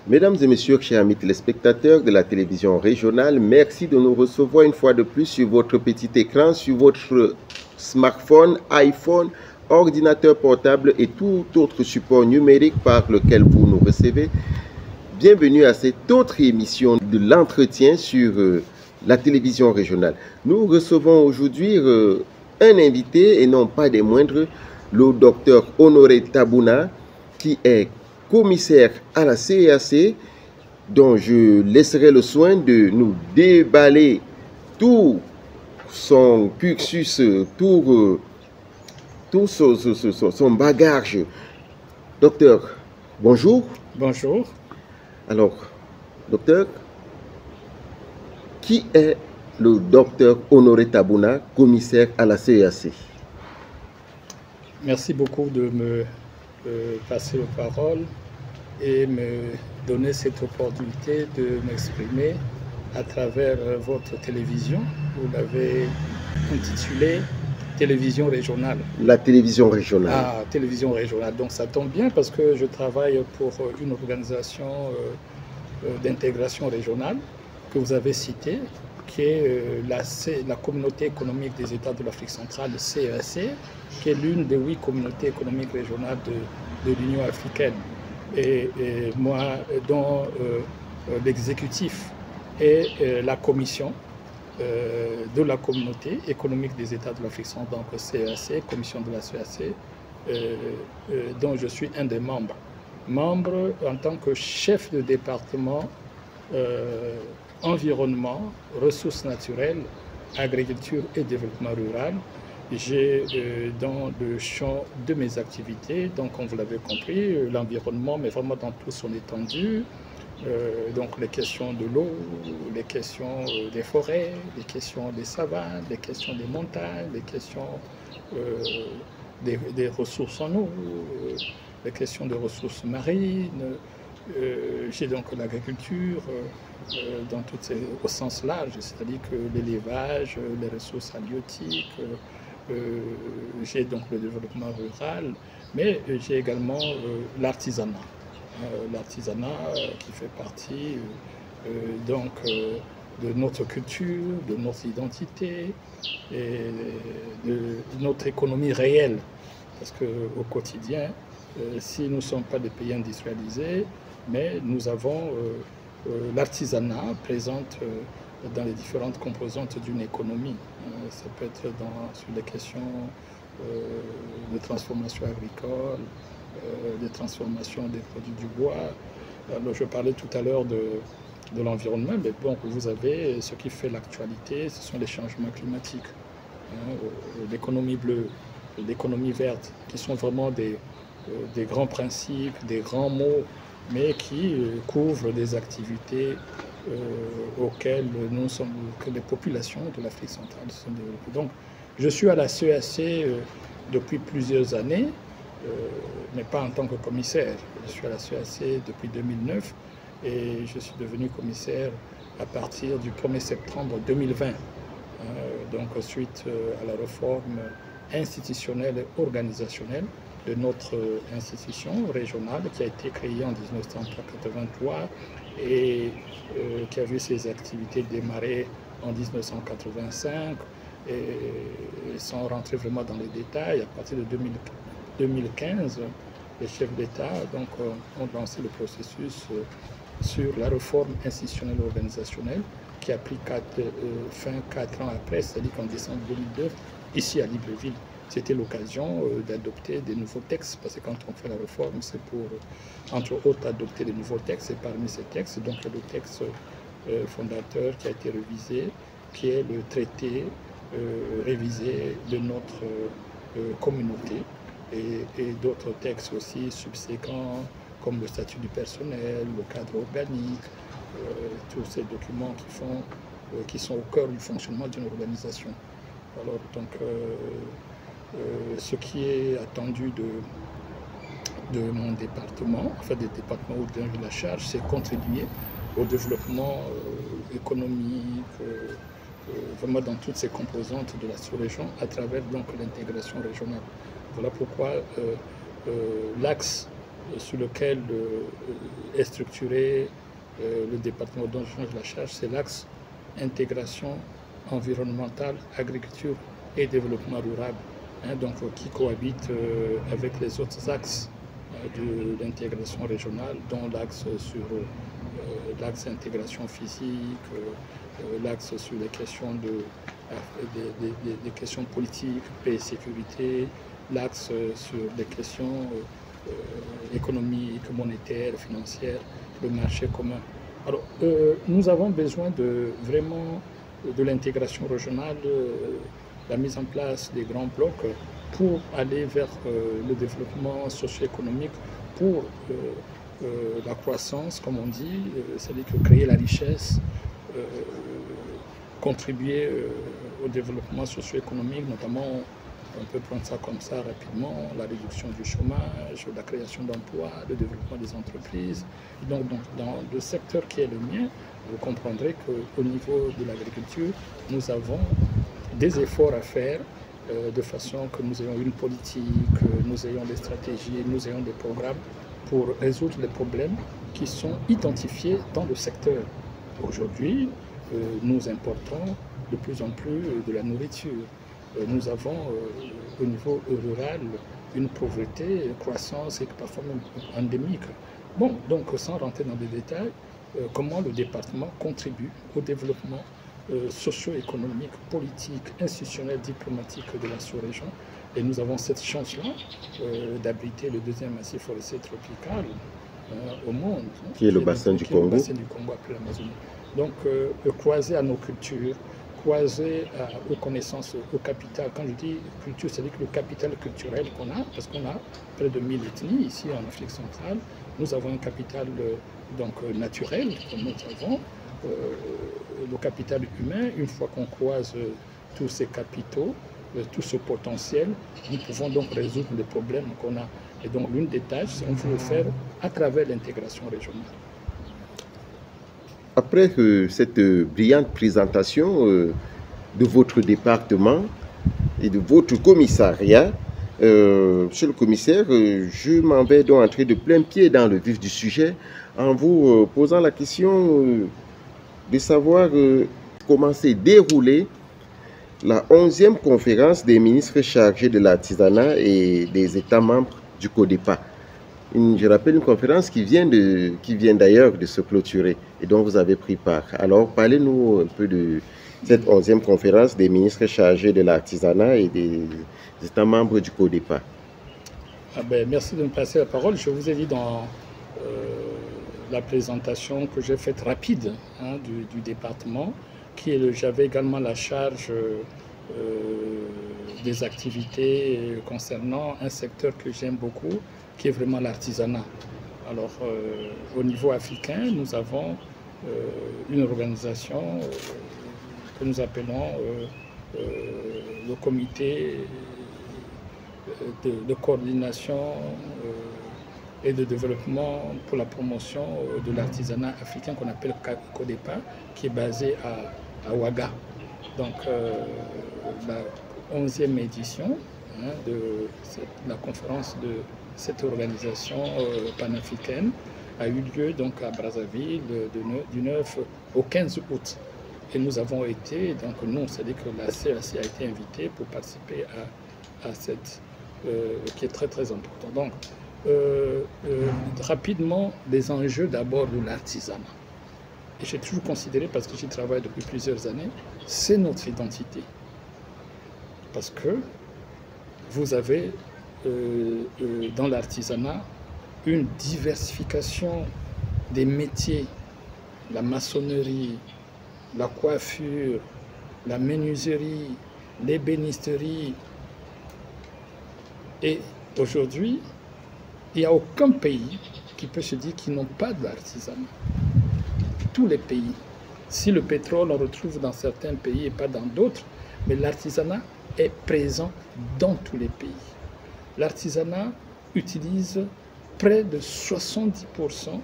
Mesdames et messieurs, chers amis téléspectateurs de la télévision régionale, merci de nous recevoir une fois de plus sur votre petit écran, sur votre smartphone, iPhone, ordinateur portable et tout autre support numérique par lequel vous nous recevez. Bienvenue à cette autre émission de l'entretien sur la télévision régionale. Nous recevons aujourd'hui un invité et non pas des moindres, le docteur Honoré Tabouna, qui est commissaire à la CEAC, dont je laisserai le soin de nous déballer tout son cursus, tout son bagage. Docteur, bonjour. Bonjour. Alors, docteur, qui est le docteur Honoré Tabouna, commissaire à la CEAC? Merci beaucoup de me passer la parole et me donner cette opportunité de m'exprimer à travers votre télévision. Vous l'avez intitulé Télévision régionale. La télévision régionale. Ah, télévision régionale. Donc ça tombe bien parce que je travaille pour une organisation d'intégration régionale que vous avez citée, qui est la communauté économique des États de l'Afrique centrale, le CEAC, qui est l'une des 8 communautés économiques régionales de l'Union africaine. Et moi, dans l'exécutif et la commission de la communauté économique des États de l'Afrique centrale, donc CEAC, commission de la CEAC, dont je suis un des membres. Membre en tant que chef de département environnement, ressources naturelles, agriculture et développement rural. J'ai dans le champ de mes activités, donc comme vous l'avez compris, l'environnement, mais vraiment dans toute son étendue, donc les questions de l'eau, les questions des forêts, les questions des savanes, les questions des montagnes, les questions des ressources en eau, les questions de ressources marines. J'ai donc l'agriculture dans au sens large, c'est-à-dire que l'élevage, les ressources halieutiques, j'ai donc le développement rural, mais j'ai également l'artisanat. L'artisanat qui fait partie donc de notre culture, de notre identité et de notre économie réelle. Parce qu'au quotidien, si nous ne sommes pas des pays industrialisés, mais nous avons l'artisanat présente dans les différentes composantes d'une économie. Ça peut être sur les questions de transformation agricole, de transformation des produits du bois. Alors, je parlais tout à l'heure de l'environnement, mais bon, vous avez ce qui fait l'actualité, ce sont les changements climatiques, l'économie bleue, l'économie verte, qui sont vraiment des grands principes, des grands mots, mais qui couvrent des activités auxquelles que les populations de l'Afrique centrale sont développées. Donc, je suis à la CEAC depuis plusieurs années, mais pas en tant que commissaire. Je suis à la CEAC depuis 2009 et je suis devenu commissaire à partir du 1er septembre 2020. Donc, suite à la réforme institutionnelle et organisationnelle de notre institution régionale qui a été créée en 1983 et qui a vu ses activités démarrer en 1985. Et sans rentrer vraiment dans les détails, à partir de 2015, les chefs d'État ont lancé le processus sur la réforme institutionnelle et organisationnelle qui a pris fin 4 ans après, c'est-à-dire qu'en décembre 2002, ici à Libreville. C'était l'occasion d'adopter des nouveaux textes, parce que quand on fait la réforme, c'est pour, entre autres, adopter des nouveaux textes. Et parmi ces textes, donc, le texte fondateur qui a été révisé, qui est le traité révisé de notre communauté, et d'autres textes aussi subséquents, comme le statut du personnel, le cadre organique, tous ces documents qui sont au cœur du fonctionnement d'une organisation. Alors, donc, ce qui est attendu de mon département, enfin des départements où j'ai la charge, c'est contribuer au développement économique, vraiment dans toutes ces composantes de la sous-région, à travers donc l'intégration régionale. Voilà pourquoi l'axe sur lequel est structuré le département dont je change la charge, c'est l'axe intégration environnementale, agriculture et développement rural, hein, donc qui cohabite avec les autres axes de l'intégration régionale, dont l'axe sur l'axe intégration physique, l'axe sur les questions des questions politiques, paix et sécurité, l'axe sur les questions économiques, monétaires, financières, le marché commun. Alors, nous avons besoin vraiment de l'intégration régionale, la mise en place des grands blocs pour aller vers le développement socio-économique, pour la croissance, comme on dit, c'est-à-dire que créer la richesse, contribuer au développement socio-économique, notamment, on peut prendre ça comme ça rapidement, la réduction du chômage, la création d'emplois, le développement des entreprises. Donc, dans le secteur qui est le mien, vous comprendrez qu'au niveau de l'agriculture, nous avons des efforts à faire de façon que nous ayons une politique, que nous ayons des stratégies, nous ayons des programmes pour résoudre les problèmes qui sont identifiés dans le secteur. Aujourd'hui, nous importons de plus en plus de la nourriture. Nous avons au niveau rural une pauvreté, une croissance et parfois même endémique. Bon, donc sans rentrer dans les détails, comment le département contribue au développement socio-économique, politique, institutionnel, diplomatique de la sous-région. Et nous avons cette chance-là d'abriter le deuxième massif forestier tropical au monde. Qui est le bassin du Congo. Le bassin du Congo après l'Amazonie. Donc, croisé à nos cultures, croisé aux connaissances, au capital. Quand je dis culture, c'est-à-dire que le capital culturel qu'on a, parce qu'on a près de 1000 ethnies ici en Afrique centrale, nous avons un capital naturel que nous avons, le capital humain. Une fois qu'on croise tous ces capitaux, tout ce potentiel, nous pouvons donc résoudre les problèmes qu'on a. Et donc l'une des tâches, on veut le faire à travers l'intégration régionale. Après cette brillante présentation de votre département et de votre commissariat, monsieur le commissaire, je m'en vais donc entrer de plein pied dans le vif du sujet en vous posant la question de savoir comment s'est déroulée la 11e conférence des ministres chargés de l'artisanat et des États membres du CODEPA. Je rappelle une conférence qui vient d'ailleurs de se clôturer et dont vous avez pris part. Alors, parlez-nous un peu de cette 11e conférence des ministres chargés de l'artisanat et des États membres du CODEPA. Merci de me passer la parole. Je vous ai dit dans la présentation que j'ai faite rapide du département, j'avais également la charge des activités concernant un secteur que j'aime beaucoup, qui est vraiment l'artisanat. Alors, au niveau africain, nous avons une organisation que nous appelons le comité de coordination et de développement pour la promotion de l'artisanat africain qu'on appelle CODEPA, qui est basé à Ouaga. Donc, la 11e édition de la conférence de cette organisation panafricaine a eu lieu donc à Brazzaville du 9 au 15 août. Et nous avons été, donc nous, c'est-à-dire que la CAC a été invitée pour participer à cette, qui est très très important. Donc, rapidement, les enjeux d'abord de l'artisanat. Et j'ai toujours considéré, parce que j'y travaille depuis plusieurs années, c'est notre identité. Parce que vous avez dans l'artisanat une diversification des métiers, la maçonnerie, la coiffure, la menuiserie, l'ébénisterie. Et aujourd'hui, il n'y a aucun pays qui peut se dire qu'ils n'ont pas d'artisanat. Tous les pays. Si le pétrole, on retrouve dans certains pays et pas dans d'autres, mais l'artisanat est présent dans tous les pays. L'artisanat utilise près de 70%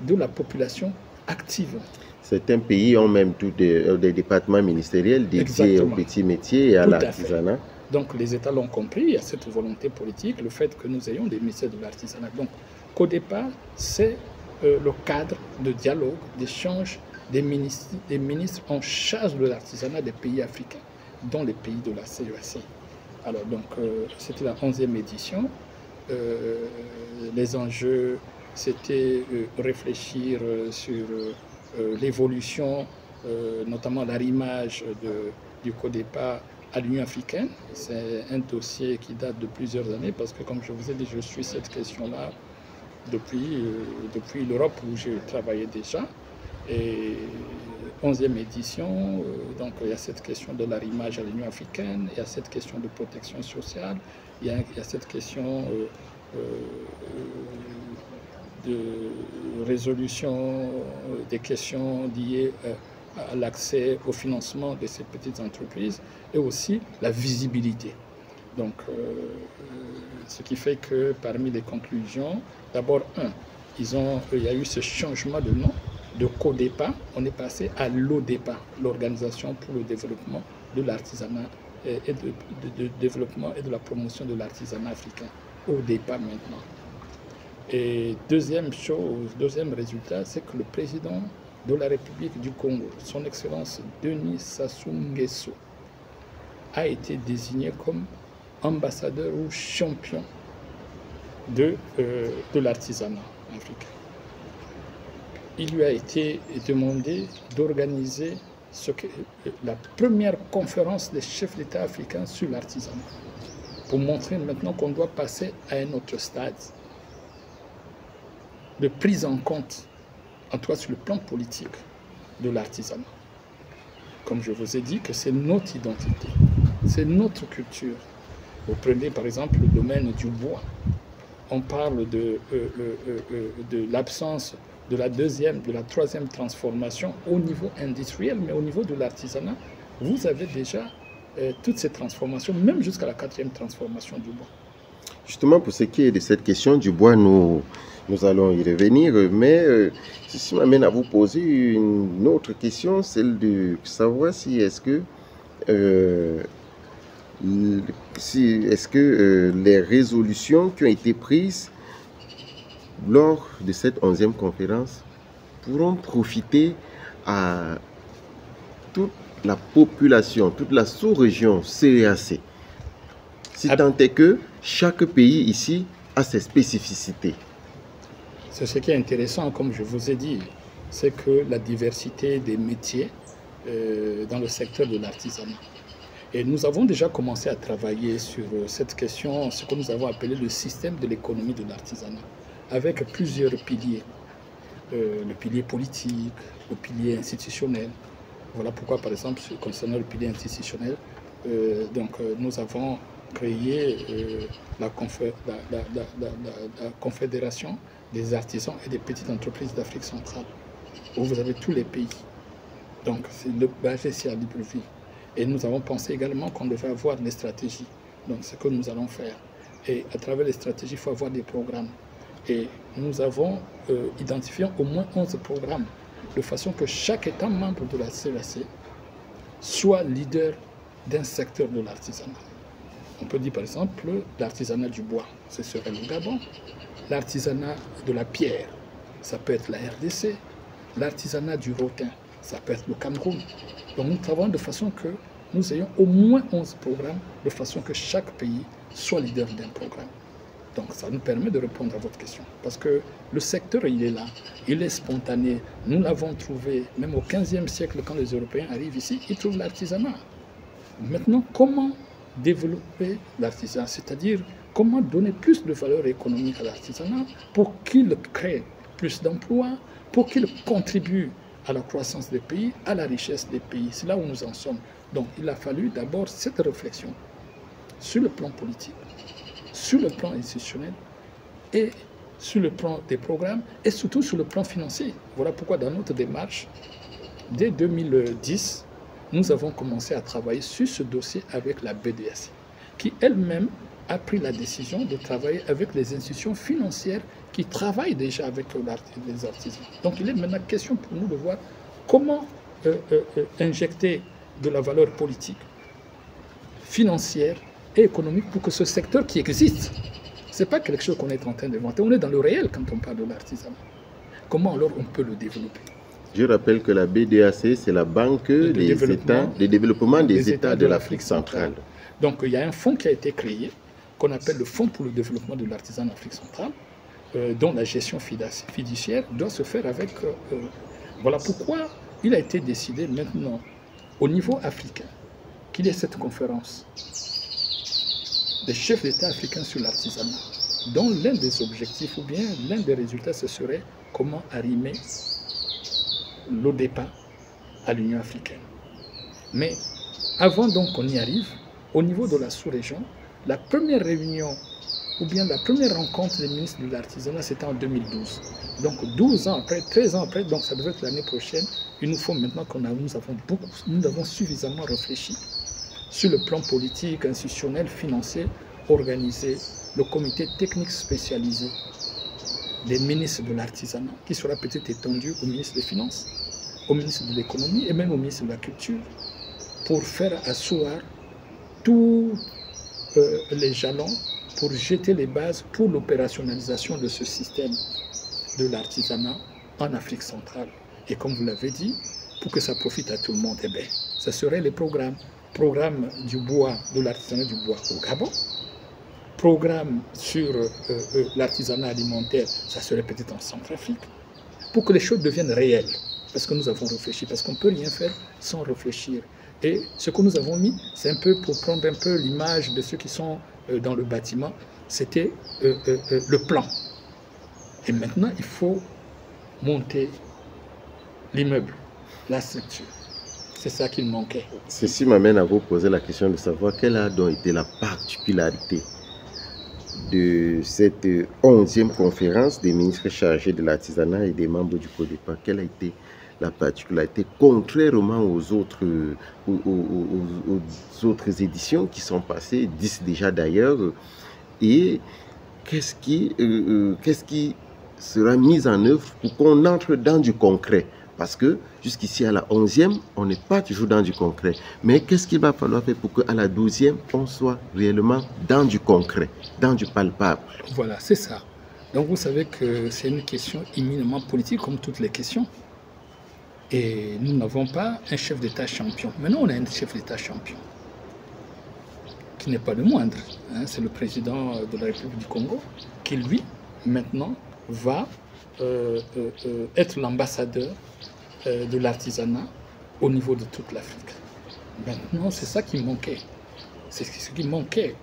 de la population active. Certains pays ont même tous des départements ministériels dédiés aux petits métiers et à l'artisanat. Donc les États l'ont compris, il y a cette volonté politique, le fait que nous ayons des ministères de l'artisanat. Donc qu'au départ, c'est le cadre de dialogue, d'échange des ministres en charge de l'artisanat des pays africains, dont les pays de la CEAC. Alors donc c'était la 11e édition. Les enjeux, c'était réfléchir sur l'évolution, notamment l'arrimage du CODEPA à l'Union africaine. C'est un dossier qui date de plusieurs années parce que, comme je vous ai dit, je suis cette question-là depuis l'Europe où j'ai travaillé déjà. Et 11e édition, donc il y a cette question de l'arrimage à l'Union africaine, il y a cette question de protection sociale, il y a cette question de résolution des questions liées à l'accès au financement de ces petites entreprises et aussi la visibilité. Donc, ce qui fait que parmi les conclusions, d'abord, il y a eu ce changement de nom. De CODEPA, on est passé à l'ODEPA, l'Organisation pour le développement de l'artisanat et de développement et de la promotion de l'artisanat africain, ODEPA maintenant. Et deuxième résultat, c'est que le président de la République du Congo, son Excellence Denis Sassou Nguesso, a été désigné comme ambassadeur ou champion de l'artisanat africain. Il lui a été demandé d'organiser la première conférence des chefs d'État africains sur l'artisanat, pour montrer maintenant qu'on doit passer à un autre stade de prise en compte, en tout cas sur le plan politique, de l'artisanat. Comme je vous ai dit, que c'est notre identité, c'est notre culture. Vous prenez par exemple le domaine du bois. On parle de l'absence de la deuxième, de la troisième transformation au niveau industriel, mais au niveau de l'artisanat, vous avez déjà toutes ces transformations, même jusqu'à la 4e transformation du bois. Justement, pour ce qui est de cette question du bois, nous allons y revenir, mais ceci m'amène à vous poser une autre question, celle de savoir si est-ce que les résolutions qui ont été prises lors de cette 11e conférence pourront profiter à toute la population, toute la sous-région CEAC, si tant est que chaque pays ici a ses spécificités. C'est ce qui est intéressant, comme je vous ai dit, c'est que la diversité des métiers dans le secteur de l'artisanat. Et nous avons déjà commencé à travailler sur cette question, ce que nous avons appelé le système de l'économie de l'artisanat, avec plusieurs piliers. Le pilier politique, le pilier institutionnel. Voilà pourquoi, par exemple, concernant le pilier institutionnel, nous avons créé la Confédération des artisans et des petites entreprises d'Afrique centrale, où vous avez tous les pays. Donc, c'est basé ici à Libreville. Et nous avons pensé également qu'on devait avoir des stratégies. Donc, c'est ce que nous allons faire. Et à travers les stratégies, il faut avoir des programmes. Et nous avons identifié au moins 11 programmes, de façon que chaque État membre de la CEAC soit leader d'un secteur de l'artisanat. On peut dire par exemple l'artisanat du bois, ce serait le Gabon. L'artisanat de la pierre, ça peut être la RDC. L'artisanat du rotin, ça peut être le Cameroun. Donc nous travaillons de façon que nous ayons au moins 11 programmes, de façon que chaque pays soit leader d'un programme. Donc ça nous permet de répondre à votre question. Parce que le secteur, il est là, il est spontané. Nous l'avons trouvé, même au XVe siècle, quand les Européens arrivent ici, ils trouvent l'artisanat. Maintenant, comment développer l'artisanat? C'est-à-dire, comment donner plus de valeur économique à l'artisanat pour qu'il crée plus d'emplois, pour qu'il contribue à la croissance des pays, à la richesse des pays. C'est là où nous en sommes. Donc, il a fallu d'abord cette réflexion sur le plan politique, sur le plan institutionnel et sur le plan des programmes et surtout sur le plan financier. Voilà pourquoi dans notre démarche, dès 2010, nous avons commencé à travailler sur ce dossier avec la BDAC, qui elle-même a pris la décision de travailler avec les institutions financières qui travaillent déjà avec les artisans. Donc il est maintenant question pour nous de voir comment injecter de la valeur politique, financière et économique pour que ce secteur qui existe, ce n'est pas quelque chose qu'on est en train d'inventer, on est dans le réel quand on parle de l'artisanat. Comment alors on peut le développer? Je rappelle que la BDAC, c'est la Banque de développement des États de l'Afrique centrale. Donc il y a un fonds qui a été créé, qu'on appelle le Fonds pour le développement de l'artisanat en Afrique centrale, dont la gestion fiduciaire doit se faire avec... voilà pourquoi il a été décidé maintenant, au niveau africain, qu'il y ait cette conférence des chefs d'État africains sur l'artisanat, dont l'un des objectifs ou bien l'un des résultats, ce serait comment arrimer l'ODEPA à l'Union africaine. Mais avant donc qu'on y arrive, au niveau de la sous-région, la première réunion ou bien la première rencontre des ministres de l'artisanat, c'était en 2012. Donc 12 ans après, 13 ans après, donc ça devait être l'année prochaine, il nous faut maintenant nous avons suffisamment réfléchi sur le plan politique, institutionnel, financier, organisé le comité technique spécialisé des ministres de l'artisanat, qui sera peut-être étendu au ministre des Finances, au ministre de l'Économie et même au ministre de la Culture, pour faire asseoir tous les jalons pour jeter les bases pour l'opérationnalisation de ce système de l'artisanat en Afrique centrale. Et comme vous l'avez dit, pour que ça profite à tout le monde, eh bien, ce seraient les programmes. Programme du bois, de l'artisanat du bois au Gabon, programme sur l'artisanat alimentaire, ça serait peut-être en Centrafrique, pour que les choses deviennent réelles. Parce que nous avons réfléchi, parce qu'on ne peut rien faire sans réfléchir. Et ce que nous avons mis, c'est un peu pour prendre un peu l'image de ceux qui sont dans le bâtiment, c'était le plan. Et maintenant, il faut monter l'immeuble, la structure. C'est ça qui manquait. Ceci m'amène à vous poser la question de savoir quelle a donc été la particularité de cette 11e conférence des ministres chargés de l'artisanat et des membres du CODEPA. Quelle a été la particularité, contrairement aux autres éditions qui sont passées, 10 déjà d'ailleurs, et qu'est-ce qui sera mis en œuvre pour qu'on entre dans du concret? Parce que jusqu'ici à la 11e, on n'est pas toujours dans du concret. Mais qu'est-ce qu'il va falloir faire pour qu'à la 12e, on soit réellement dans du concret, dans du palpable? Voilà, c'est ça. Donc vous savez que c'est une question éminemment politique, comme toutes les questions. Et nous n'avons pas un chef d'État champion. Maintenant, on a un chef d'État champion, qui n'est pas le moindre. Hein, c'est le président de la République du Congo, qui lui, maintenant, va être l'ambassadeur de l'artisanat au niveau de toute l'Afrique. Maintenant, c'est ça qui manquait. C'est ce qui manquait.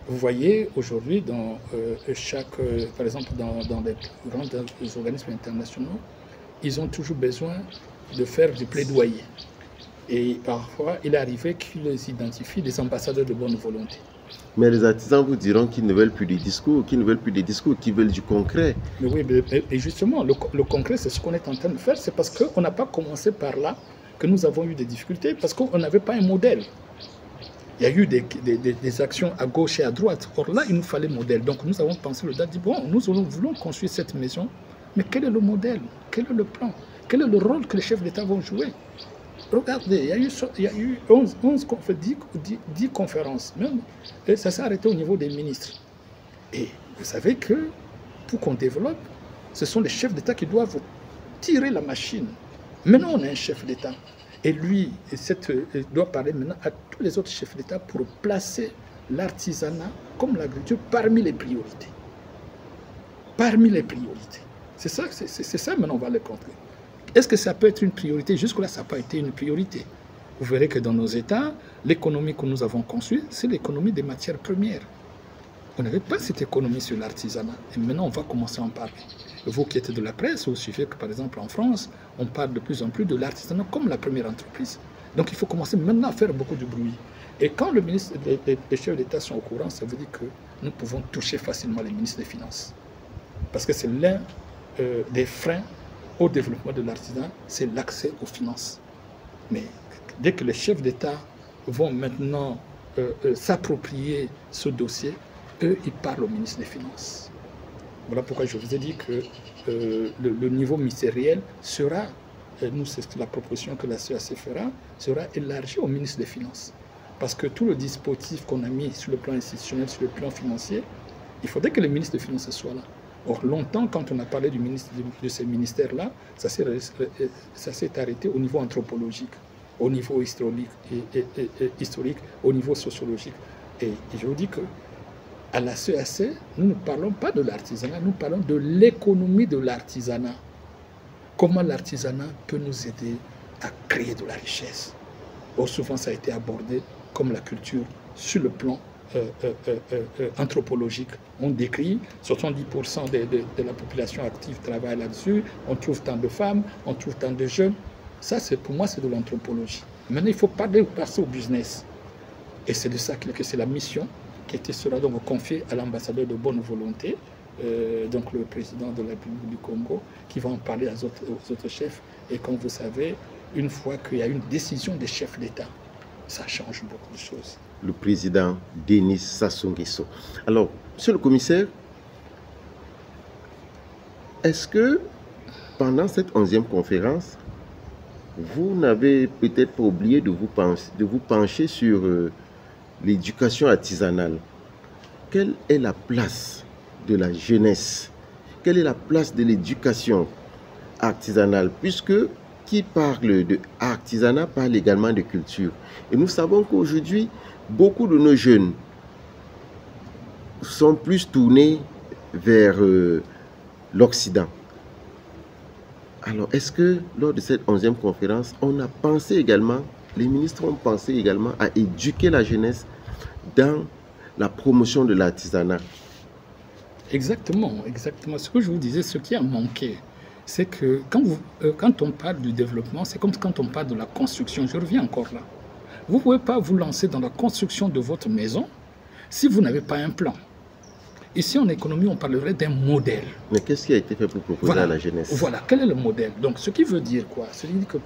Vous voyez, aujourd'hui, dans par exemple, dans les grands organismes internationaux, ils ont toujours besoin de faire du plaidoyer. Et parfois, il est arrivé qu'ils identifient des ambassadeurs de bonne volonté. Mais les artisans vous diront qu'ils ne veulent plus des discours, qu'ils veulent du concret. Mais oui, et justement, le concret, c'est ce qu'on est en train de faire. C'est parce qu'on n'a pas commencé par là que nous avons eu des difficultés, parce qu'on n'avait pas un modèle. Il y a eu des actions à gauche et à droite. Or là, il nous fallait un modèle. Donc nous avons pensé le date, dit, bon, nous voulons construire cette maison, mais quel est le modèle? Quel est le plan? Quel est le rôle que les chefs d'État vont jouer? Regardez, il y a eu 10 conférences, même, et ça s'est arrêté au niveau des ministres. Et vous savez que pour qu'on développe, ce sont les chefs d'État qui doivent tirer la machine. Maintenant, on a un chef d'État. Et lui, il doit parler maintenant à tous les autres chefs d'État pour placer l'artisanat comme l'agriculture parmi les priorités. Parmi les priorités. C'est ça, maintenant, on va le contrer. Est-ce que ça peut être une priorité? Jusque-là, ça n'a pas été une priorité. Vous verrez que dans nos États, l'économie que nous avons construite, c'est l'économie des matières premières. On n'avait pas cette économie sur l'artisanat. Et maintenant, on va commencer à en parler. Vous qui êtes de la presse, vous suivez que, par exemple, en France, on parle de plus en plus de l'artisanat comme la première entreprise. Donc, il faut commencer maintenant à faire beaucoup de bruit. Et quand les chefs d'État sont au courant, ça veut dire que nous pouvons toucher facilement les ministres des Finances. Parce que c'est l'un des freins au développement de l'artisanat, c'est l'accès aux finances. Mais dès que les chefs d'État vont maintenant s'approprier ce dossier, eux, ils parlent au ministre des Finances. Voilà pourquoi je vous ai dit que le niveau ministériel sera, nous c'est la proposition que la CAC fera, sera élargi au ministre des Finances. Parce que tout le dispositif qu'on a mis sur le plan institutionnel, sur le plan financier, il faudrait que le ministre des Finances soit là. Or, longtemps, quand on a parlé de ces ministères-là, ça s'est arrêté au niveau anthropologique, au niveau historique, au niveau sociologique. Et je vous dis qu'à la CAC, nous ne parlons pas de l'artisanat, nous parlons de l'économie de l'artisanat. Comment l'artisanat peut nous aider à créer de la richesse. Or, souvent, ça a été abordé comme la culture sur le plan anthropologique. On décrit 70% de la population active travaille là-dessus, on trouve tant de femmes, on trouve tant de jeunes. Ça, pour moi, c'est de l'anthropologie. Maintenant, il faut passer au business. Et c'est de ça que c'est la mission qui sera donc confiée à l'ambassadeur de bonne volonté, donc le président de la République du Congo, qui va en parler aux autres chefs. Et comme vous savez, une fois qu'il y a une décision des chefs d'État, ça change beaucoup de choses. Le président Denis Sassou Nguesso. Alors, monsieur le commissaire, est-ce que pendant cette 11e conférence, vous n'avez peut-être pas oublié de vous pencher sur l'éducation artisanale? Quelle est la place de la jeunesse? Quelle est la place de l'éducation artisanale? Puisque qui parle de artisanat parle également de culture. Et nous savons qu'aujourd'hui, beaucoup de nos jeunes sont plus tournés vers l'Occident. Alors, est-ce que lors de cette 11e conférence, on a pensé également, les ministres ont pensé également à éduquer la jeunesse dans la promotion de l'artisanat? Exactement, exactement. Ce que je vous disais, ce qui a manqué, c'est que quand on parle du développement, c'est comme quand on parle de la construction. Je reviens encore là. Vous ne pouvez pas vous lancer dans la construction de votre maison si vous n'avez pas un plan. Ici, en économie, on parlerait d'un modèle. Mais qu'est-ce qui a été fait pour proposer à la jeunesse? Voilà, quel est le modèle? Donc, ce qui veut dire quoi? C'est-à-dire que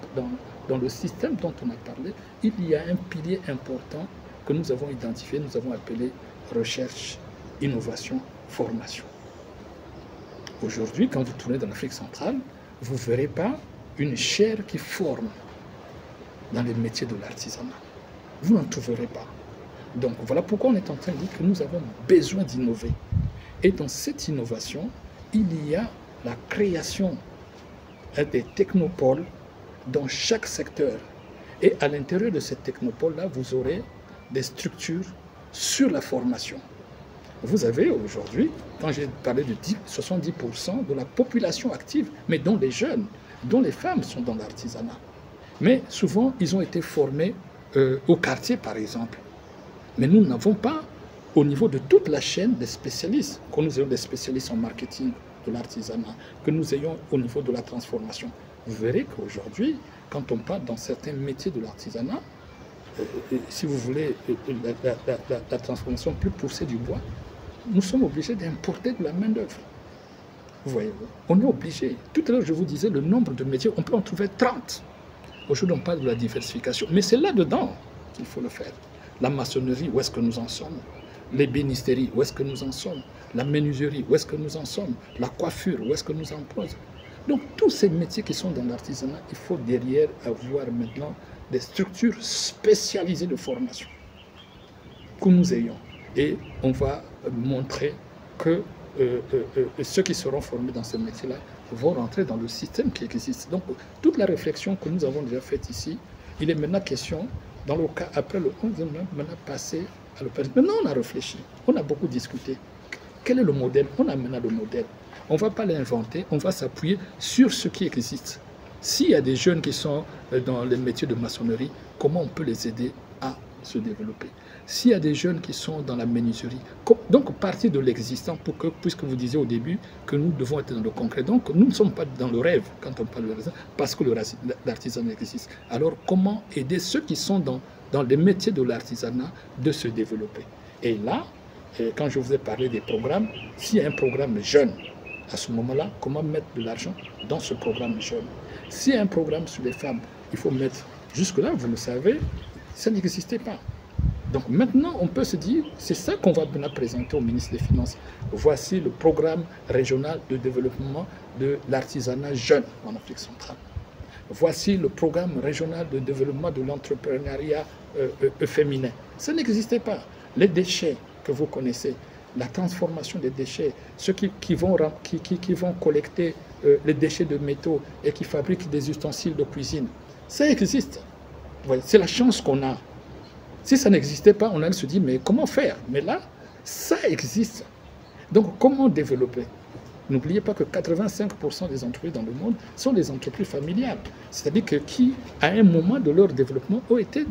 dans le système dont on a parlé, il y a un pilier important que nous avons identifié, nous avons appelé recherche, innovation, formation. Aujourd'hui, quand vous tournez dans l'Afrique centrale, vous ne verrez pas une chaire qui forme dans les métiers de l'artisanat. Vous n'en trouverez pas. Donc voilà pourquoi on est en train de dire que nous avons besoin d'innover. Et dans cette innovation, il y a la création des technopoles dans chaque secteur. Et à l'intérieur de ces technopoles-là, vous aurez des structures sur la formation. Vous avez aujourd'hui, quand j'ai parlé de 70% de la population active, mais dont les jeunes, dont les femmes sont dans l'artisanat. Mais souvent, ils ont été formés au quartier, par exemple. Mais nous n'avons pas, au niveau de toute la chaîne, des spécialistes. Que nous ayons des spécialistes en marketing de l'artisanat, que nous ayons au niveau de la transformation. Vous verrez qu'aujourd'hui, quand on parle dans certains métiers de l'artisanat, si vous voulez la transformation plus poussée du bois, nous sommes obligés d'importer de la main-d'œuvre. Vous voyez, on est obligé. Tout à l'heure, je vous disais le nombre de métiers, on peut en trouver 30. Aujourd'hui, on parle de la diversification. Mais c'est là-dedans qu'il faut le faire. La maçonnerie, où est-ce que nous en sommes? L'ébénisterie, où est-ce que nous en sommes? La menuiserie, où est-ce que nous en sommes? La coiffure, où est-ce que nous en sommes? Donc, tous ces métiers qui sont dans l'artisanat, il faut derrière avoir maintenant des structures spécialisées de formation que nous ayons. Et on va montrer que ceux qui seront formés dans ce métier-là vont rentrer dans le système qui existe. Donc, toute la réflexion que nous avons déjà faite ici, il est maintenant question, dans le cas, après le 11e, maintenant passer à l'opération. Maintenant, on a réfléchi, on a beaucoup discuté. Quel est le modèle? On a maintenant le modèle. On ne va pas l'inventer, on va s'appuyer sur ce qui existe. S'il y a des jeunes qui sont dans les métiers de maçonnerie, comment on peut les aider à se développer? S'il y a des jeunes qui sont dans la menuiserie, donc partir de l'existant, puisque vous disiez au début que nous devons être dans le concret. Donc nous ne sommes pas dans le rêve quand on parle de l'artisanat, parce que l'artisanat existe. Alors comment aider ceux qui sont dans les métiers de l'artisanat de se développer? Et là, quand je vous ai parlé des programmes, s'il y a un programme jeune, à ce moment-là, comment mettre de l'argent dans ce programme jeune? S'il y a un programme sur les femmes, il faut mettre, jusque-là, vous le savez, ça n'existait pas. Donc maintenant, on peut se dire, c'est ça qu'on va maintenant présenter au ministre des Finances. Voici le programme régional de développement de l'artisanat jeune en Afrique centrale. voici le programme régional de développement de l'entrepreneuriat féminin. Ça n'existait pas. Les déchets que vous connaissez, la transformation des déchets, ceux qui vont collecter les déchets de métaux et qui fabriquent des ustensiles de cuisine, ça existe. C'est la chance qu'on a. Si ça n'existait pas, on allait se dire, mais comment faire? Mais là, ça existe. Donc, comment développer? N'oubliez pas que 85% des entreprises dans le monde sont des entreprises familiales. C'est-à-dire que qui, à un moment de leur développement, ont été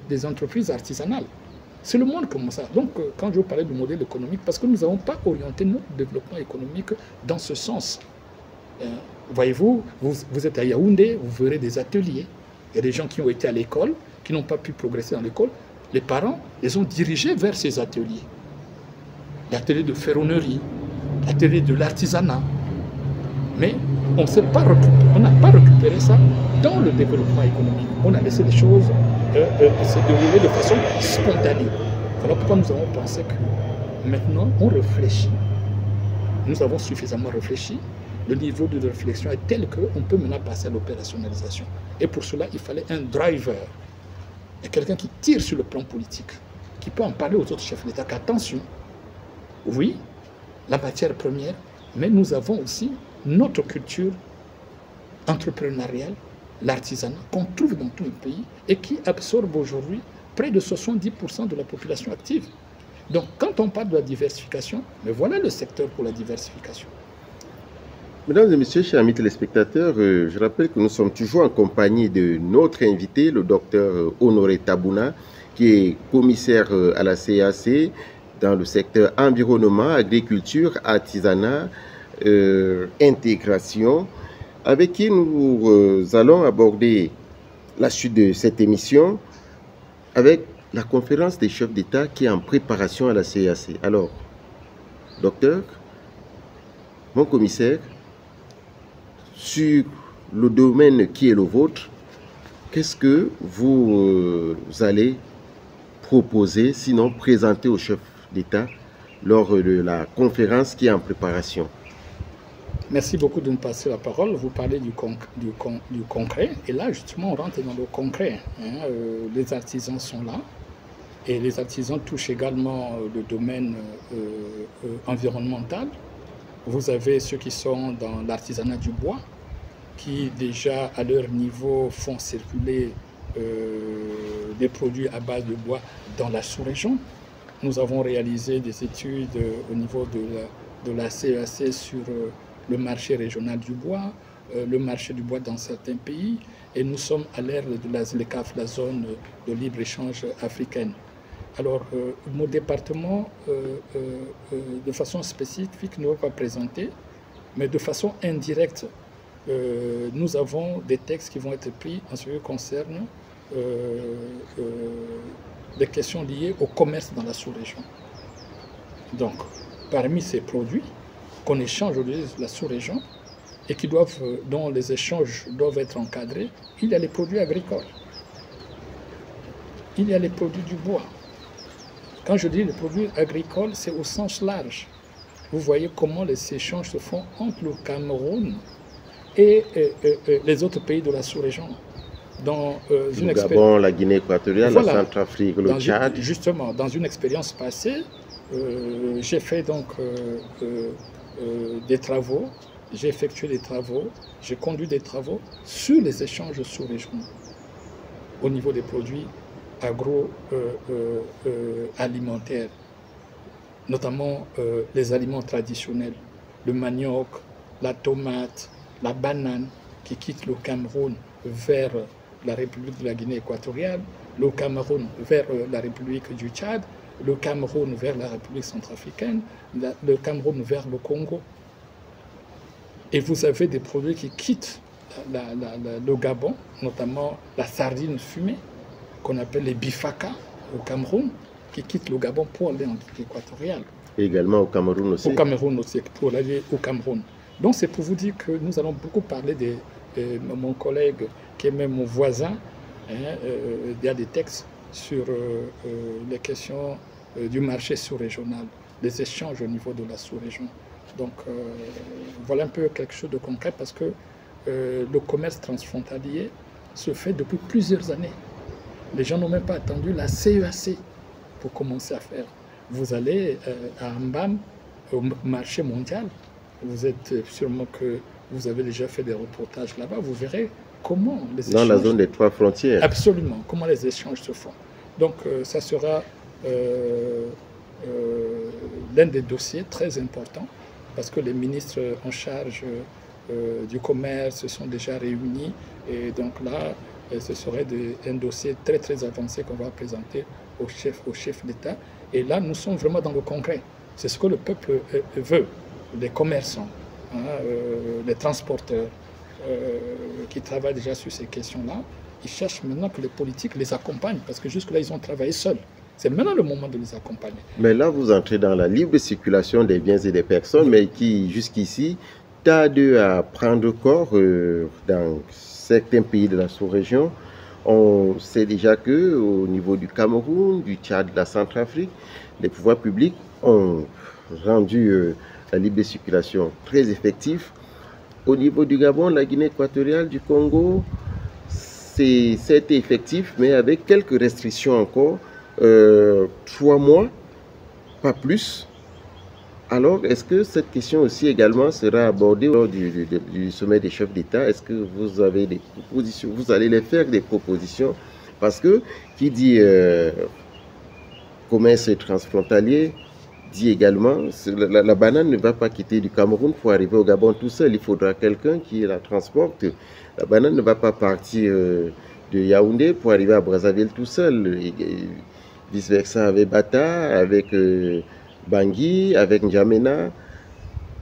des entreprises artisanales. C'est le monde comme ça. Donc, quand je vous parlais du modèle économique, parce que nous n'avons pas orienté notre développement économique dans ce sens. Voyez-vous, vous êtes à Yaoundé, vous verrez des ateliers. Il y a des gens qui ont été à l'école, qui n'ont pas pu progresser dans l'école. Les parents les ont dirigés vers ces ateliers. L'atelier de ferronnerie, l'atelier de l'artisanat. Mais on n'a pas récupéré ça dans le développement économique. On a laissé les choses se dérouler de façon spontanée. Voilà pourquoi nous avons pensé que maintenant on réfléchit. Nous avons suffisamment réfléchi. Le niveau de réflexion est tel qu'on peut maintenant passer à l'opérationnalisation. Et pour cela, il fallait un driver. Il y a quelqu'un qui tire sur le plan politique, qui peut en parler aux autres chefs d'État qu'attention, oui, la matière première, mais nous avons aussi notre culture entrepreneuriale, l'artisanat, qu'on trouve dans tout le pays et qui absorbe aujourd'hui près de 70% de la population active. Donc, quand on parle de la diversification, mais voilà le secteur pour la diversification. Mesdames et messieurs, chers amis téléspectateurs, je rappelle que nous sommes toujours en compagnie de notre invité, le docteur Honoré Tabouna, qui est commissaire à la CAC dans le secteur environnement, agriculture, artisanat, intégration, avec qui nous allons aborder la suite de cette émission avec la conférence des chefs d'État qui est en préparation à la CAC. Alors, docteur, mon commissaire, sur le domaine qui est le vôtre, qu'est-ce que vous allez proposer, sinon présenter au chef d'État lors de la conférence qui est en préparation? Merci beaucoup de me passer la parole. Vous parlez du concret. Et là, justement, on rentre dans le concret. Les artisans sont là. Et les artisans touchent également le domaine environnemental. Vous avez ceux qui sont dans l'artisanat du bois, qui déjà à leur niveau font circuler des produits à base de bois dans la sous-région. Nous avons réalisé des études au niveau de la CEAC sur le marché régional du bois, le marché du bois dans certains pays, et nous sommes à l'ère de la ZLECAf, la zone de libre-échange africaine. Alors, mon département, de façon spécifique, ne va pas présenter, mais de façon indirecte, nous avons des textes qui vont être pris en ce qui concerne des questions liées au commerce dans la sous-région. Donc, parmi ces produits qu'on échange aujourd'hui de la sous-région et dont les échanges doivent être encadrés, il y a les produits agricoles, il y a les produits du bois. Quand je dis les produits agricoles, c'est au sens large. Vous voyez comment les échanges se font entre le Cameroun et les autres pays de la sous-région. Le Gabon, la Guinée équatoriale, voilà, la Centrafrique, le Tchad. Justement, dans une expérience passée, j'ai fait donc des travaux, j'ai effectué des travaux, j'ai conduit des travaux sur les échanges sous-régionaux au niveau des produits agroalimentaires, notamment les aliments traditionnels, le manioc, la tomate, la banane qui quittent le Cameroun vers la République de la Guinée équatoriale, le Cameroun vers la République du Tchad, le Cameroun vers la République centrafricaine, le Cameroun vers le Congo. Et vous avez des produits qui quittent le Gabon, notamment la sardine fumée, qu'on appelle les bifaka au Cameroun, qui quittent le Gabon pour aller en Guinée équatoriale. Et également au Cameroun aussi. Au Cameroun aussi, pour aller au Cameroun. Donc c'est pour vous dire que nous allons beaucoup parler de mon collègue, qui est même mon voisin, il y a des textes sur les questions du marché sous-régional, des échanges au niveau de la sous-région. Donc voilà un peu quelque chose de concret parce que le commerce transfrontalier se fait depuis plusieurs années. Les gens n'ont même pas attendu la CEAC pour commencer à faire. Vous allez à Mbam, au marché mondial, vous êtes sûrement que vous avez déjà fait des reportages là-bas, vous verrez comment les échanges... Dans la zone des 3 frontières. Absolument, comment les échanges se font. Donc ça sera l'un des dossiers très importants parce que les ministres en charge du commerce se sont déjà réunis et donc là, ce serait un dossier très très avancé qu'on va présenter au chef d'État. Et là, nous sommes vraiment dans le concret. C'est ce que le peuple veut. Les commerçants, hein, les transporteurs qui travaillent déjà sur ces questions-là, ils cherchent maintenant que les politiques les accompagnent parce que jusque-là, ils ont travaillé seuls. C'est maintenant le moment de les accompagner. Mais là, vous entrez dans la libre circulation des biens et des personnes, mais qui, jusqu'ici, tarde à prendre corps dans certains pays de la sous-région. On sait déjà qu'au niveau du Cameroun, du Tchad, de la Centrafrique, les pouvoirs publics ont rendu la libre circulation très effective. Au niveau du Gabon, la Guinée équatoriale, du Congo, c'était effectif, mais avec quelques restrictions encore. 3 mois, pas plus. Alors, est-ce que cette question aussi également sera abordée lors du sommet des chefs d'État? Est-ce que vous avez des propositions? Vous allez les faire des propositions? Parce que qui dit commerce transfrontalier dit également la banane ne va pas quitter du Cameroun pour arriver au Gabon tout seul. Il faudra quelqu'un qui la transporte. La banane ne va pas partir de Yaoundé pour arriver à Brazzaville tout seul. Et vice-versa avec Bata, avec Bangui, avec N'Djamena.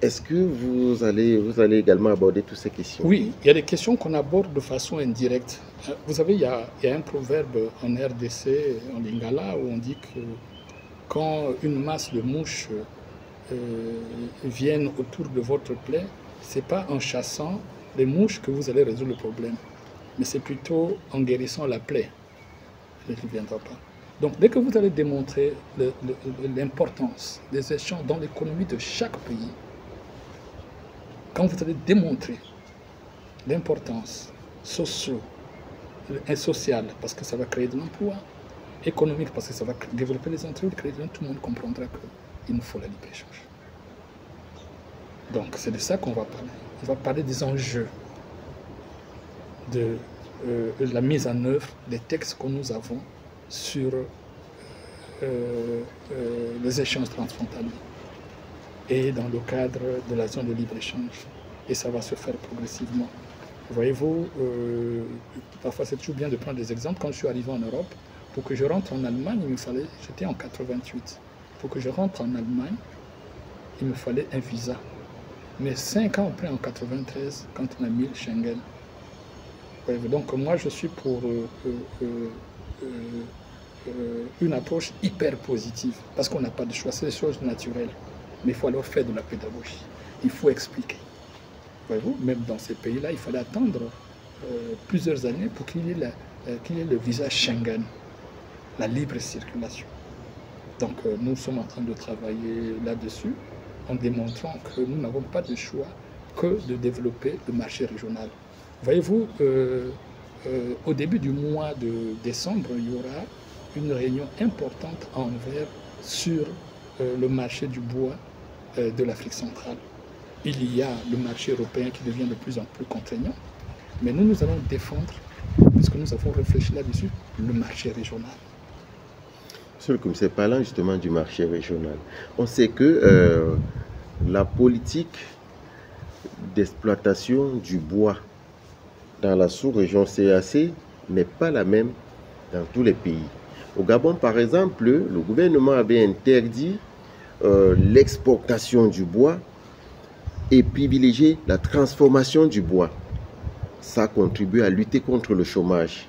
Est-ce que vous allez également aborder toutes ces questions? Oui, il y a des questions qu'on aborde de façon indirecte. Vous savez, il y a un proverbe en RDC, en Lingala, où on dit que quand une masse de mouches viennent autour de votre plaie, ce n'est pas en chassant les mouches que vous allez résoudre le problème, mais c'est plutôt en guérissant la plaie. Elle ne viendra pas. Donc, dès que vous allez démontrer l'importance des échanges dans l'économie de chaque pays, quand vous allez démontrer l'importance sociale, parce que ça va créer de l'emploi, économique, parce que ça va développer les entreprises, tout le monde comprendra qu'il nous faut la libre-échange. Donc, c'est de ça qu'on va parler. On va parler des enjeux de la mise en œuvre des textes que nous avons sur les échanges transfrontaliers et dans le cadre de la zone de libre-échange. Et ça va se faire progressivement. Voyez-vous, parfois c'est toujours bien de prendre des exemples. Quand je suis arrivé en Europe, pour que je rentre en Allemagne, j'étais en 88. Pour que je rentre en Allemagne, il me fallait un visa. Mais 5 ans après, en 93, quand on a mis le Schengen. Donc moi, je suis pour une approche hyper positive, parce qu'on n'a pas de choix, c'est des choses naturelles. Mais il faut alors faire de la pédagogie. Il faut expliquer. Voyez-vous, même dans ces pays-là, il fallait attendre plusieurs années pour qu'il y ait le visa Schengen, la libre circulation. Donc nous sommes en train de travailler là-dessus, en démontrant que nous n'avons pas de choix que de développer le marché régional. Voyez-vous, au début du mois de décembre, il y aura une réunion importante à Anvers sur le marché du bois de l'Afrique centrale. Il y a le marché européen qui devient de plus en plus contraignant, mais nous allons défendre, puisque nous avons réfléchi là-dessus, le marché régional. Monsieur le commissaire, parlant justement du marché régional, on sait que la politique d'exploitation du bois dans la sous-région CAC n'est pas la même dans tous les pays. Au Gabon, par exemple, le gouvernement avait interdit l'exportation du bois et privilégié la transformation du bois. Ça contribue à lutter contre le chômage.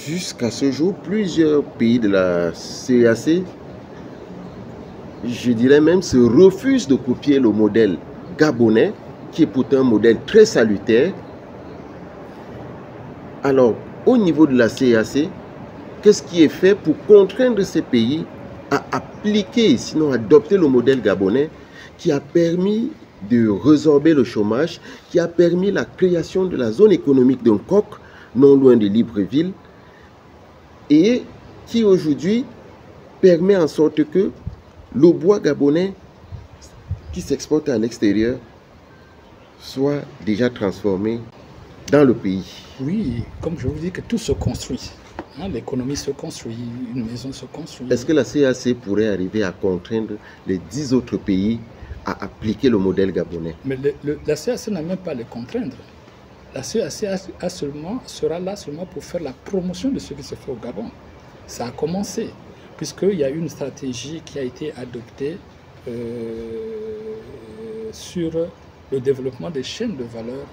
Jusqu'à ce jour, plusieurs pays de la CAC, je dirais même, se refusent de copier le modèle gabonais, qui est pourtant un modèle très salutaire. Alors, au niveau de la CAC, qu'est-ce qui est fait pour contraindre ces pays à appliquer, sinon adopter le modèle gabonais qui a permis de résorber le chômage, qui a permis la création de la zone économique d'un coq, non loin de Libreville, et qui aujourd'hui permet en sorte que le bois gabonais qui s'exporte à l'extérieur soit déjà transformé dans le pays. Oui, comme je vous dis que tout se construit. Hein, l'économie se construit, une maison se construit. Est-ce que la CAC pourrait arriver à contraindre les 10 autres pays à appliquer le modèle gabonais? Mais la CAC n'a même pas à les contraindre. La CAC sera là seulement pour faire la promotion de ce qui se fait au Gabon. Ça a commencé, puisqu'il y a une stratégie qui a été adoptée sur le développement des chaînes de valeur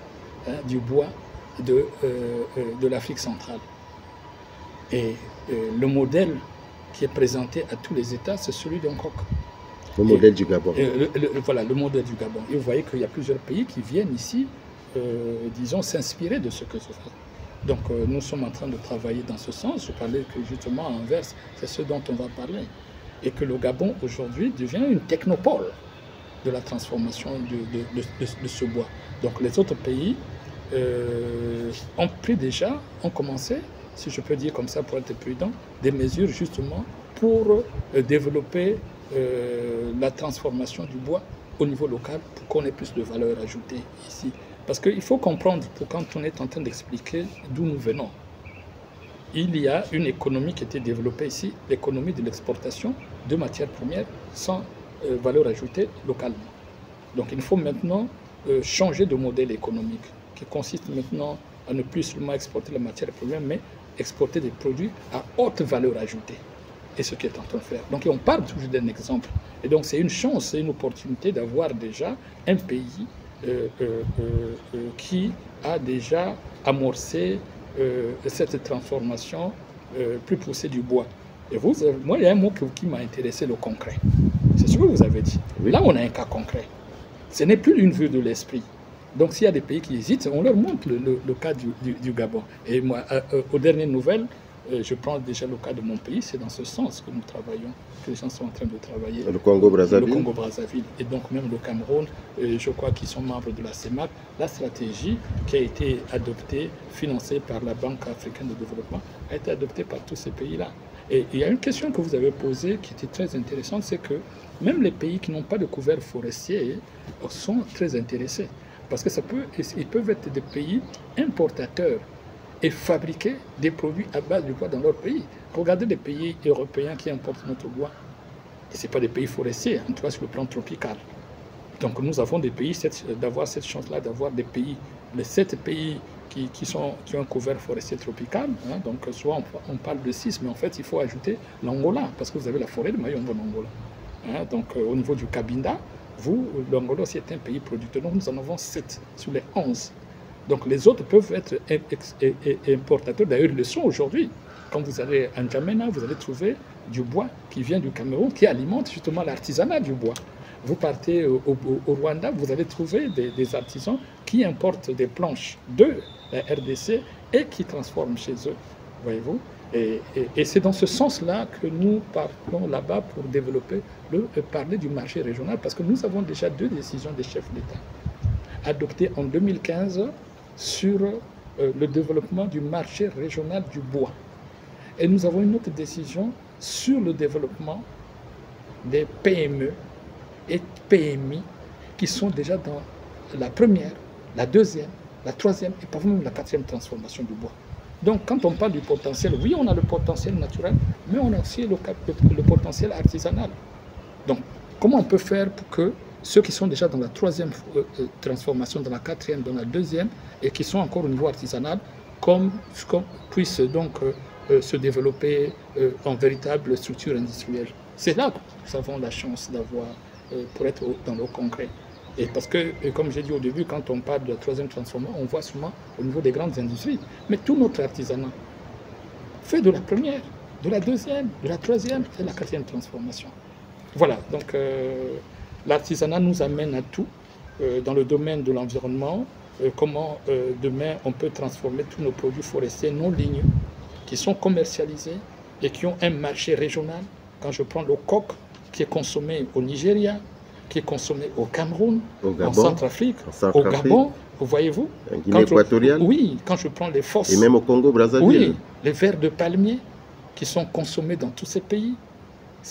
du bois de l'Afrique centrale. Et le modèle qui est présenté à tous les États, c'est celui d'un coq. Le modèle du Gabon. Voilà, le modèle du Gabon. Et vous voyez qu'il y a plusieurs pays qui viennent ici, disons, s'inspirer de ce que se fait. Donc nous sommes en train de travailler dans ce sens. Je parlais que justement à Anvers, c'est ce dont on va parler. Et que le Gabon aujourd'hui devient une technopole de la transformation de ce bois. Donc les autres pays ont commencé, si je peux dire comme ça pour être prudent, des mesures justement pour développer la transformation du bois au niveau local pour qu'on ait plus de valeur ajoutée ici. Parce qu'il faut comprendre, quand on est en train d'expliquer d'où nous venons, il y a une économie qui a été développée ici, l'économie de l'exportation de matières premières sans valeur ajoutée localement. Donc il faut maintenant changer de modèle économique qui consiste maintenant à ne plus seulement exporter la matière première, mais exporter des produits à haute valeur ajoutée. Et ce qui est en train de faire. Donc on parle toujours d'un exemple. Et donc c'est une chance, c'est une opportunité d'avoir déjà un pays qui a déjà amorcé cette transformation plus poussée du bois. Et moi, il y a un mot qui m'a intéressé, le concret. C'est ce que vous avez dit. Oui. Là, on a un cas concret. Ce n'est plus une vue de l'esprit. Donc s'il y a des pays qui hésitent, on leur montre le cas du Gabon. Et moi, aux dernières nouvelles, je prends déjà le cas de mon pays, c'est dans ce sens que nous travaillons, que les gens sont en train de travailler. Le Congo-Brazzaville. Le Congo-Brazzaville et donc même le Cameroun, je crois qu'ils sont membres de la CEMAC. La stratégie qui a été adoptée, financée par la Banque africaine de développement, a été adoptée par tous ces pays-là. Et il y a une question que vous avez posée qui était très intéressante, c'est que même les pays qui n'ont pas de couvert forestier sont très intéressés. Parce que ils peuvent être des pays importateurs et fabriquer des produits à base du bois dans leur pays. Regardez les pays européens qui importent notre bois. Et ce n'est pas des pays forestiers, en tout cas sur le plan tropical. Donc nous avons des pays, d'avoir cette chance-là, d'avoir des pays, les 7 pays qui ont un couvert forestier tropical. Hein, donc soit on parle de 6, mais en fait il faut ajouter l'Angola, parce que vous avez la forêt de Mayombe en Angola. Hein, donc au niveau du Cabinda, l'Angola c'est un pays producteur, donc nous en avons 7 sur les 11. Donc les autres peuvent être importateurs, d'ailleurs ils le sont aujourd'hui. Quand vous allez à N'Djamena, vous allez trouver du bois qui vient du Cameroun, qui alimente justement l'artisanat du bois. Vous partez au Rwanda, vous allez trouver des artisans qui importent des planches de la RDC et qui transforment chez eux, voyez-vous. Et c'est dans ce sens-là que nous partons là-bas pour développer, parler du marché régional, parce que nous avons déjà 2 décisions des chefs d'État adoptées en 2015 sur le développement du marché régional du bois. Et nous avons une autre décision sur le développement des PME et PMI qui sont déjà dans la première, la deuxième, la troisième et parfois même la 4e transformation du bois. Donc quand on parle du potentiel, oui, on a le potentiel naturel, mais on a aussi le potentiel artisanal. Donc comment on peut faire pour que ceux qui sont déjà dans la 3e transformation, dans la 4e, dans la 2e, et qui sont encore au niveau artisanal, puissent donc se développer en véritable structure industrielle. C'est là que nous avons la chance d'avoir, pour être dans le concret. Et parce que, comme j'ai dit au début, quand on parle de la 3e transformation, on voit souvent au niveau des grandes industries. Mais tout notre artisanat fait de la 1re, de la 2e, de la 3e et de la 4e transformation. Voilà, donc l'artisanat nous amène à tout dans le domaine de l'environnement, comment demain on peut transformer tous nos produits forestiers non ligneux qui sont commercialisés et qui ont un marché régional. Quand je prends le coq qui est consommé au Nigeria, qui est consommé au Cameroun, Gabon, en Centrafrique, au Gabon, voyez-vous. En Guinée équatoriale. Oui, quand je prends les forces. Et même au Congo-Brazzaville. Oui, les verres de palmier qui sont consommés dans tous ces pays.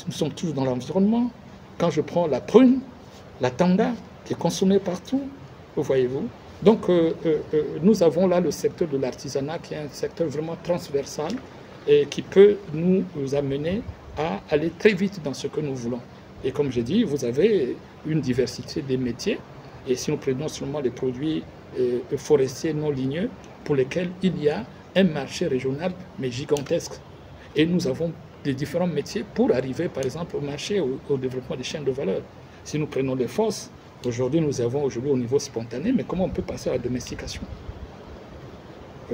Nous sommes tous dans l'environnement. Quand je prends la prune, la tanga, qui est consommée partout, voyez-vous. Donc, nous avons là le secteur de l'artisanat qui est un secteur vraiment transversal et qui peut nous amener à aller très vite dans ce que nous voulons. Et comme j'ai dit, vous avez une diversité des métiers. Et si nous prenons seulement les produits forestiers non ligneux, pour lesquels il y a un marché régional, mais gigantesque. Et nous avons des différents métiers pour arriver, par exemple, au marché, au développement des chaînes de valeur. Si nous prenons les fosses, aujourd'hui, nous avons au niveau spontané, mais comment on peut passer à la domestication?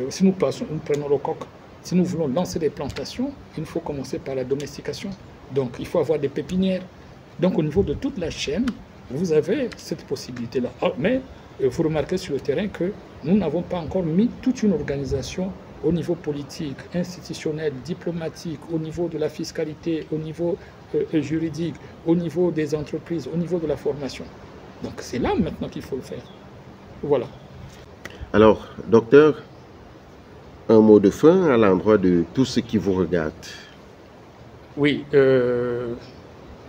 Si nous prenons le coq, si nous voulons lancer des plantations, il faut commencer par la domestication. Donc, il faut avoir des pépinières. Donc, au niveau de toute la chaîne, vous avez cette possibilité-là. Mais vous remarquez sur le terrain que nous n'avons pas encore mis toute une organisation au niveau politique, institutionnel, diplomatique, au niveau de la fiscalité, au niveau juridique, au niveau des entreprises, au niveau de la formation. Donc c'est là maintenant qu'il faut le faire. Voilà. Alors, docteur, un mot de fin à l'endroit de tous ceux qui vous regardent. Oui,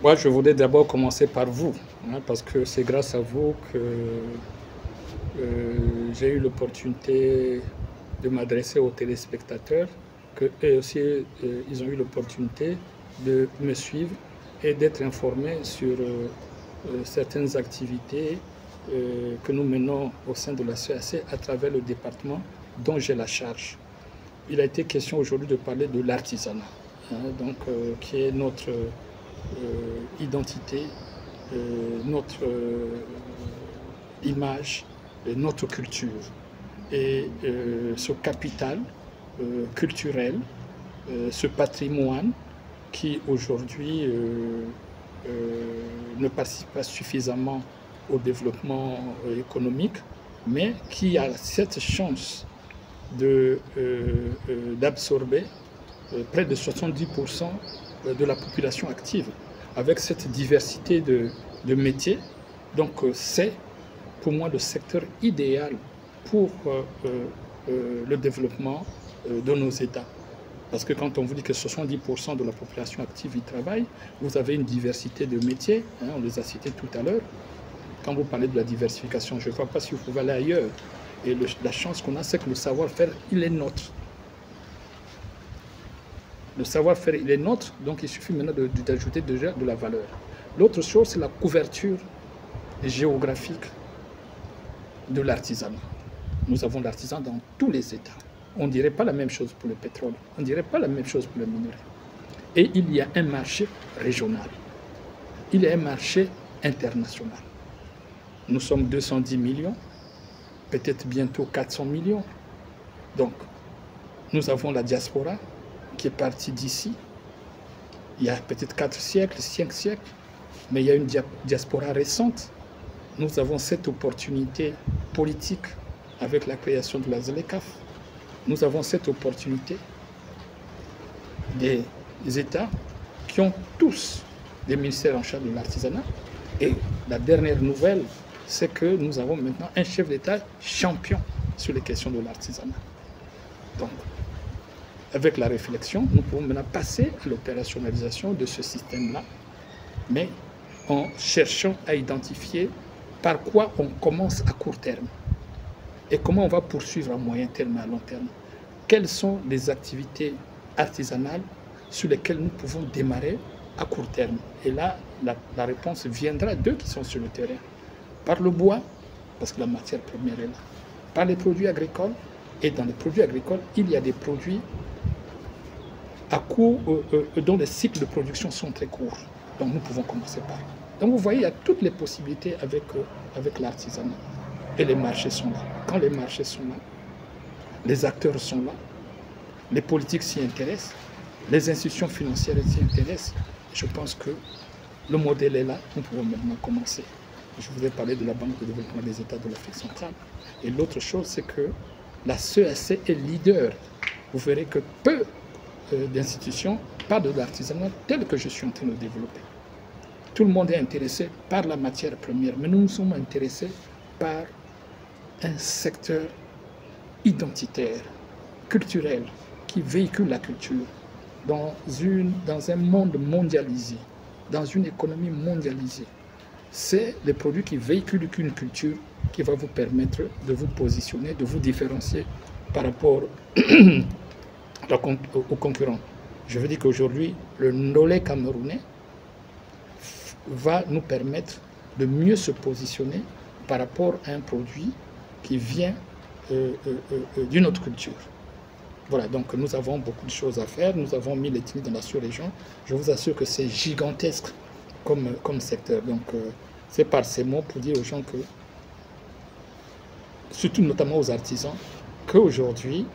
moi je voudrais d'abord commencer par vous, hein, parce que c'est grâce à vous que j'ai eu l'opportunité de m'adresser aux téléspectateurs, que eux aussi ils ont eu l'opportunité de me suivre et d'être informés sur certaines activités que nous menons au sein de la CAC à travers le département dont j'ai la charge. Il a été question aujourd'hui de parler de l'artisanat, hein, donc qui est notre identité, notre image, notre culture. Et ce capital culturel, ce patrimoine qui aujourd'hui ne participe pas suffisamment au développement économique, mais qui a cette chance d'absorber près de 70% de la population active, avec cette diversité de métiers. Donc c'est pour moi le secteur idéal pour le développement de nos États. Parce que quand on vous dit que 70% de la population active y travaille, vous avez une diversité de métiers, hein, on les a cités tout à l'heure. Quand vous parlez de la diversification, je ne vois pas si vous pouvez aller ailleurs. Et la chance qu'on a, c'est que le savoir-faire, il est nôtre. Le savoir-faire, il est nôtre, donc il suffit maintenant d'ajouter déjà de la valeur. L'autre chose, c'est la couverture géographique de l'artisanat. Nous avons l'artisan dans tous les États. On ne dirait pas la même chose pour le pétrole, on ne dirait pas la même chose pour le minerai. Et il y a un marché régional, il y a un marché international. Nous sommes 210 millions, peut-être bientôt 400 millions. Donc, nous avons la diaspora qui est partie d'ici. Il y a peut-être 4 siècles, 5 siècles, mais il y a une diaspora récente. Nous avons cette opportunité politique avec la création de la ZLECAf. Nous avons cette opportunité des États qui ont tous des ministères en charge de l'artisanat. Et la dernière nouvelle, c'est que nous avons maintenant un chef d'État champion sur les questions de l'artisanat. Donc, avec la réflexion, nous pouvons maintenant passer à l'opérationnalisation de ce système-là, mais en cherchant à identifier par quoi on commence à court terme et comment on va poursuivre à moyen terme et à long terme. Quelles sont les activités artisanales sur lesquelles nous pouvons démarrer à court terme? Et là, la réponse viendra d'eux qui sont sur le terrain. Par le bois, parce que la matière première est là. Par les produits agricoles, et dans les produits agricoles, il y a des produits à court, dont les cycles de production sont très courts. Donc nous pouvons commencer par là. Donc vous voyez, il y a toutes les possibilités avec l'artisanat. Et les marchés sont là. Quand les marchés sont là, les acteurs sont là, les politiques s'y intéressent, les institutions financières s'y intéressent. Je pense que le modèle est là, nous pouvons maintenant commencer. Je vous ai parlé de la Banque de développement des États de l'Afrique centrale. Et l'autre chose, c'est que la CAC est leader. Vous verrez que peu d'institutions parlent de l'artisanat tel que je suis en train de développer. Tout le monde est intéressé par la matière première, mais nous sommes intéressés par un secteur identitaire, culturel, qui véhicule la culture dans un monde mondialisé, dans une économie mondialisée. C'est les produits qui véhiculent une culture qui va vous permettre de vous positionner, de vous différencier par rapport aux concurrents. Je veux dire qu'aujourd'hui, le Ndolé camerounais va nous permettre de mieux se positionner par rapport à un produit qui vient d'une autre culture. Voilà, donc nous avons beaucoup de choses à faire. Nous avons mis l'ethnie dans la sous-région. Je vous assure que c'est gigantesque comme secteur. Donc c'est par ces mots pour dire aux gens que, surtout notamment aux artisans, qu'aujourd'hui,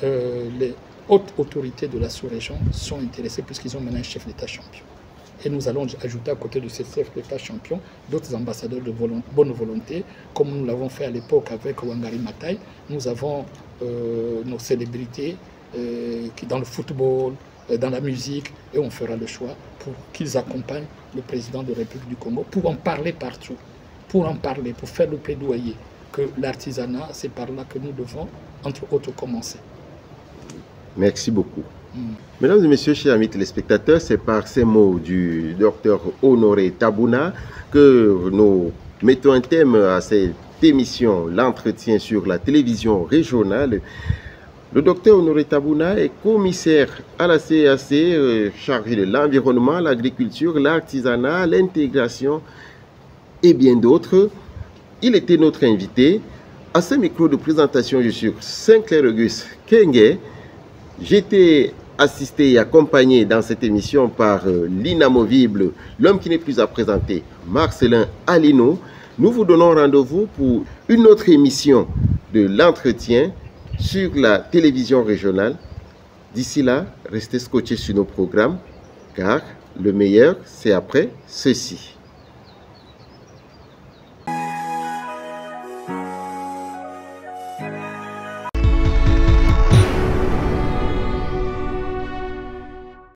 les hautes autorités de la sous-région sont intéressées puisqu'ils ont maintenant un chef d'État champion. Et nous allons ajouter à côté de ce chef d'État champion d'autres ambassadeurs de bonne volonté, comme nous l'avons fait à l'époque avec Wangari Maathai. Nous avons nos célébrités qui dans le football, dans la musique, et on fera le choix pour qu'ils accompagnent le président de la République du Congo, pour en parler partout, pour faire le plaidoyer que l'artisanat, c'est par là que nous devons, entre autres, commencer. Merci beaucoup. Mesdames et messieurs, chers amis téléspectateurs, c'est par ces mots du docteur Honoré Tabouna que nous mettons un thème à cette émission, l'entretien sur la télévision régionale. Le docteur Honoré Tabouna est commissaire à la CAC, chargé de l'environnement, l'agriculture, l'artisanat, l'intégration et bien d'autres. Il était notre invité. À ce micro de présentation, je suis Saint-Clair-Auguste Kenge. J'étais assisté et accompagné dans cette émission par l'inamovible, l'homme qui n'est plus à présenter, Marcelin Alino. Nous vous donnons rendez-vous pour une autre émission de l'entretien sur la télévision régionale. D'ici là, restez scotchés sur nos programmes, car le meilleur, c'est après ceci.